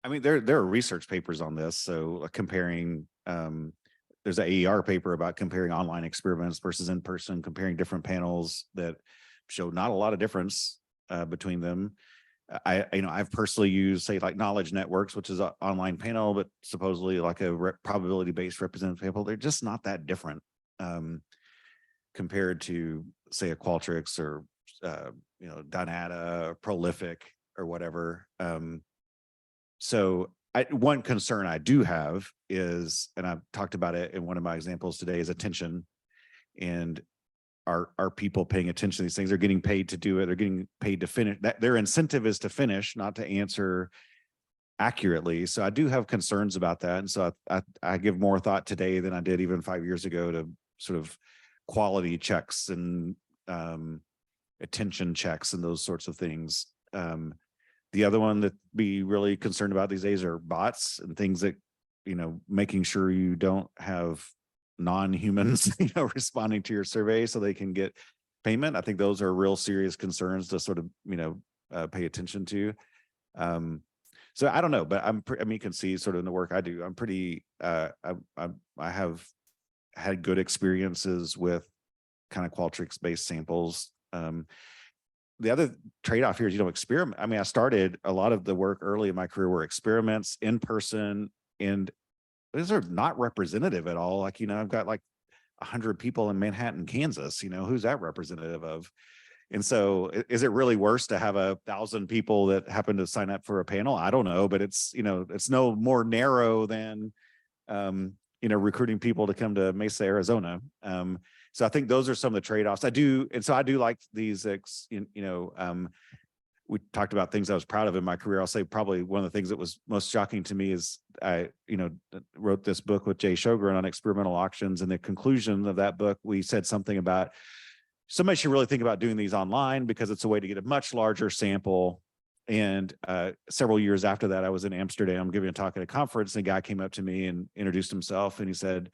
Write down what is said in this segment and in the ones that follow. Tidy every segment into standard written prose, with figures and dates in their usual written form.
I mean, there are research papers on this. So comparing, there's an AER paper about comparing online experiments versus in person, comparing different panels that show not a lot of difference between them. I've personally used, say, like knowledge networks, which is an online panel, but supposedly like a probability-based representative panel. They're just not that different compared to, say, a Qualtrics or Dynata or Prolific or whatever. So one concern I do have is, and I've talked about it in one of my examples today, is attention. And are people paying attention to these things? They're getting paid to do it. They're getting paid to finish. Their incentive is to finish, not to answer accurately. So I do have concerns about that. And so I give more thought today than I did even 5 years ago to sort of quality checks and attention checks and those sorts of things. The other one that be really concerned about these days are bots and things that, making sure you don't have non-humans, responding to your survey so they can get payment. I think those are real serious concerns to sort of, pay attention to. So I don't know, but you can see sort of in the work I do, I'm pretty, I have had good experiences with kind of Qualtrics based samples. The other trade-off here is, experiment. I mean, I started a lot of the work early in my career were experiments in person, and those are not representative at all. Like, I've got like 100 people in Manhattan, Kansas, who's that representative of? And so is it really worse to have 1,000 people that happen to sign up for a panel? I don't know, but it's, it's no more narrow than, recruiting people to come to Mesa, Arizona. So I think those are some of the trade-offs. I do like these, we talked about things I was proud of in my career. I'll say probably one of the things that was most shocking to me is I, wrote this book with Jay Shogren on experimental auctions. And the conclusion of that book, we said something about somebody should really think about doing these online because it's a way to get a much larger sample. And several years after that, I was in Amsterdam giving a talk at a conference, and a guy came up to me and introduced himself. And he said,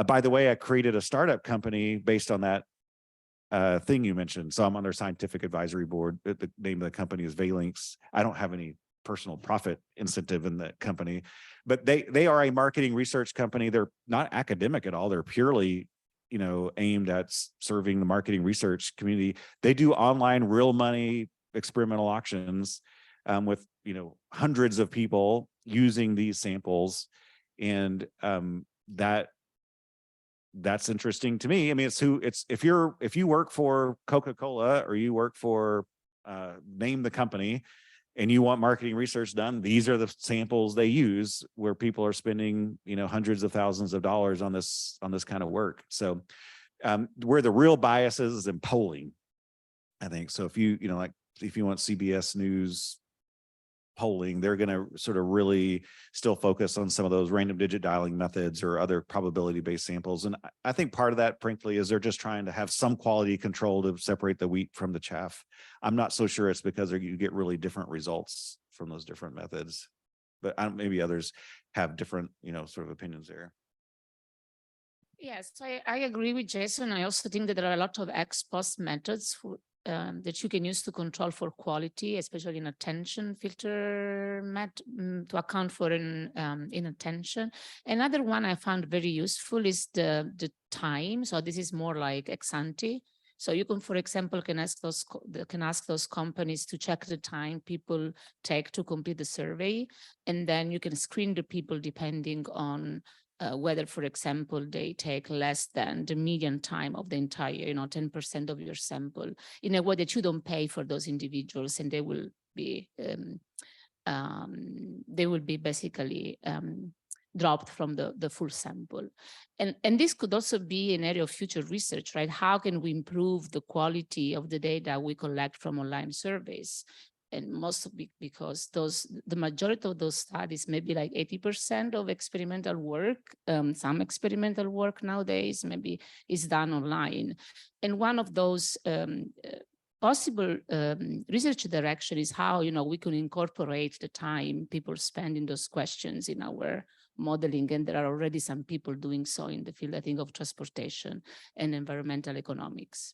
by the way, I created a startup company based on that thing you mentioned. So I'm on their scientific advisory board. The name of the company is Valinx. I don't have any personal profit incentive in the company, but they are a marketing research company. They're not academic at all. They're purely, aimed at serving the marketing research community. They do online real money experimental auctions with, hundreds of people using these samples. And that's interesting to me. I mean, if you work for Coca-Cola or you work for name the company and you want marketing research done, these are the samples they use where people are spending, hundreds of thousands of dollars on this kind of work. So where the real bias is in polling, I think. So if you want CBS News polling, they're going to sort of really still focus on some of those random digit dialing methods or other probability-based samples. And I think part of that, frankly, is they're just trying to have some quality control to separate the wheat from the chaff. I'm not so sure it's because you get really different results from those different methods, but maybe others have different, sort of opinions there. Yes, I agree with Jayson. I also think that there are a lot of ex post methods that you can use to control for quality, especially in attention filter to account for inattention. Another one I found very useful is the time. So this is more like ex ante. So you can, for example, can ask those companies to check the time people take to complete the survey, and then you can screen the people depending on whether, for example, they take less than the median time of the entire, 10% of your sample, in a way that you don't pay for those individuals, and they will be basically dropped from the full sample. And this could also be an area of future research, right? How can we improve the quality of the data we collect from online surveys? And most of it because the majority of those studies, maybe like 80% of experimental work, some experimental work nowadays maybe is done online. And one of those possible research direction is how, we can incorporate the time people spend in those questions in our modeling. And there are already some people doing so in the field, I think, of transportation and environmental economics.